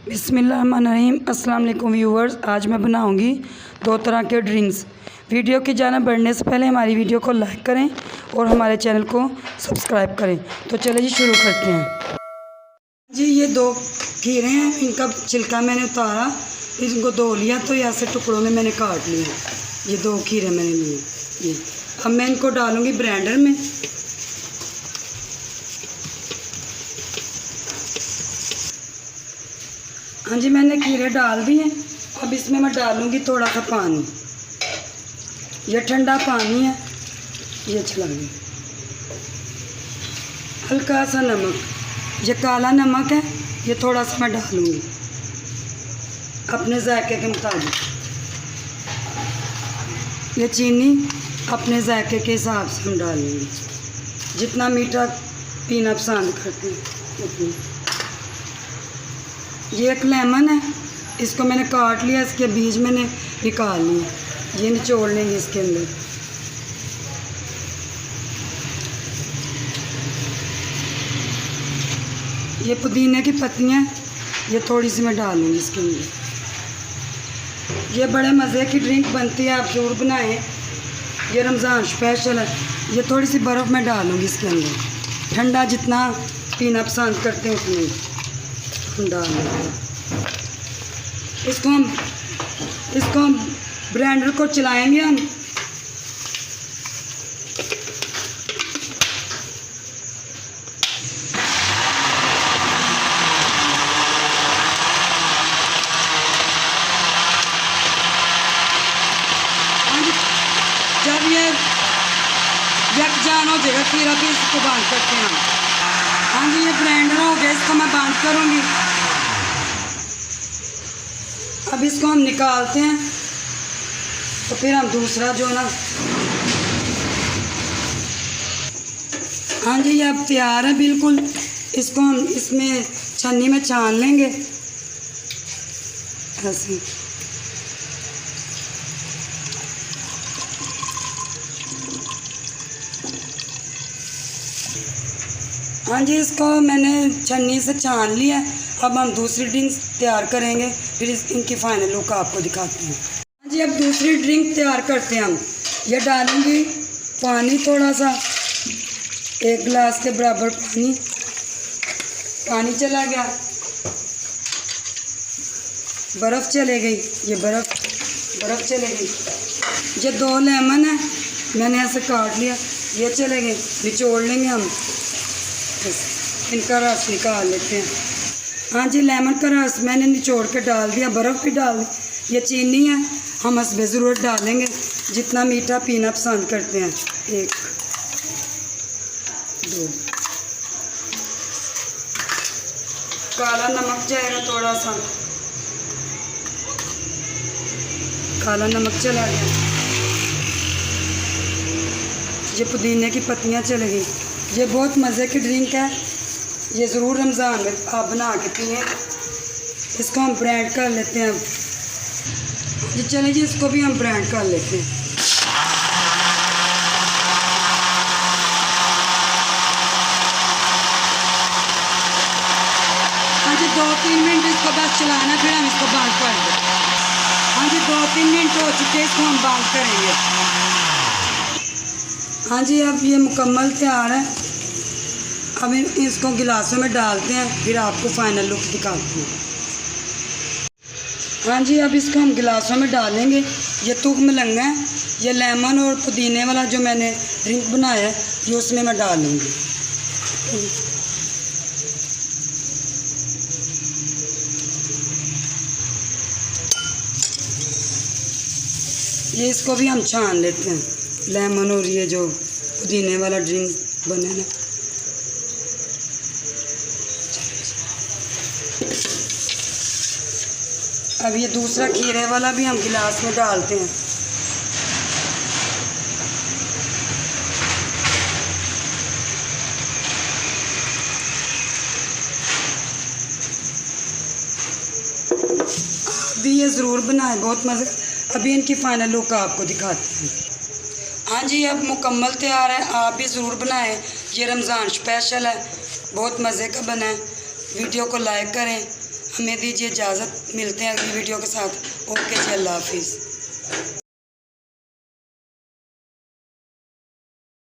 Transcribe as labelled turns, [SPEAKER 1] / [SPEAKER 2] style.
[SPEAKER 1] बिस्मिल्लाहिर्रहमानिर्रहीम। अस्सलाम वालेकुम व्यूवर्स, आज मैं बनाऊंगी दो तरह के ड्रिंक्स। वीडियो की जानिब बढ़ने से पहले हमारी वीडियो को लाइक करें और हमारे चैनल को सब्सक्राइब करें। तो चलिए जी शुरू करते हैं। जी ये दो खीरे हैं, इनका छिलका मैंने उतारा, इनको धो लिया तो ऐसे टुकड़ों में मैंने काट लिया। ये दो खीरे मैंने लिए। ये अब मैं इनको डालूँगी ब्लेंडर में। हाँ जी, मैंने खीरे डाल दिए। अब इसमें मैं डालूँगी थोड़ा सा पानी। ये ठंडा पानी है, ये चला गया। हल्का सा नमक, ये काला नमक है, ये थोड़ा सा मैं डालूँगी अपने जायके के मुताबिक। ये चीनी अपने जायके के हिसाब से हम डालेंगे, जितना मीठा पीना पसंद करते हैं उतना। ये एक लेमन है, इसको मैंने काट लिया, इसके बीज मैंने निकाल लिए, ये निचोड़ लेंगे इसके अंदर। ये पुदीने की पत्तियाँ, ये थोड़ी सी मैं डालूँगी इसके अंदर। ये बड़े मज़े की ड्रिंक बनती है, आप ज़रूर बनाएं। ये रमज़ान स्पेशल है। ये थोड़ी सी बर्फ़ मैं डालूँगी इसके अंदर, ठंडा जितना पीना पसंद करते हैं उतनी हम डाल लेंगे। इसको हम ब्लेंडर को चलाएंगे हम। जब ये यकजान हो जाएगा खीरा, फिर इसको बंद करते हैं हम। हाँ जी, ये ब्लेंडर हो गया, इसको मैं बंद करूँगी। अब इसको हम निकालते हैं, तो फिर हम दूसरा जो ना, हाँ जी ये अब तैयार है बिल्कुल। इसको हम इसमें छन्नी में छान लेंगे ऐसे। हाँ जी, इसको मैंने छन्नी से छान लिया। अब हम दूसरी ड्रिंक तैयार करेंगे, फिर इनकी फाइनल लुक आपको दिखाते हैं। हाँ जी, अब दूसरी ड्रिंक तैयार करते हैं हम। ये डालेंगे पानी, थोड़ा सा, 1 गिलास के बराबर पानी चला गया, बर्फ़ चले गई, ये बर्फ़ चले गई। ये 2 लेमन है, मैंने ऐसे काट लिया, ये चले गए, निचोड़ लेंगे हम, इनका रस निकाल लेते हैं। हाँ जी, लेमन का रस मैंने निचोड़ के डाल दिया, बर्फ़ भी डाल दी। ये चीनी है, हम हस्बे ज़रूरत डालेंगे, जितना मीठा पीना पसंद करते हैं। 1 2 काला नमक जाएगा, थोड़ा सा काला नमक चला गया। ये पुदीने की पत्तियाँ चली गई। ये बहुत मज़े की ड्रिंक है, ये ज़रूर रमज़ान में आप बना के पिए। इसको हम ब्रांड कर लेते हैं। ये चले जी, इसको भी हम ब्रांड कर लेते हैं। हाँ जी, 2-3 मिनट इसको बस चलाना, फिर हम इसको बंद कर दें। हाँ जी, 2-3 मिनट हो चुके, इसको हम बंद करेंगे। हाँ जी, अब ये मुकम्मल तैयार है। अब इसको गिलासों में डालते हैं, फिर आपको फाइनल लुक दिखाते हैं। हाँ जी, अब इसको हम गिलासों में डालेंगे। ये तुख मलंगा है, ये लेमन और पुदीने वाला जो मैंने ड्रिंक बनाया है, ये उसमें मैं डालूँगी। ये इसको भी हम छान लेते हैं, लेमन और ये जो पुदीने वाला ड्रिंक बने ना। अब ये दूसरा खीरे वाला भी हम गिलास में डालते हैं। अभी ये ज़रूर बनाएं, बहुत मज़े। अभी इनकी फाइनल लुक आपको दिखाते हैं। हाँ जी, अब मुकम्मल तैयार है, आप भी ज़रूर बनाएं। ये रमज़ान स्पेशल है, बहुत मज़े का बना है। वीडियो को लाइक करें, हमें दीजिए इजाज़त। मिलते हैं अगली वीडियो के साथ। ओके जी, अल्लाह हाफिज़।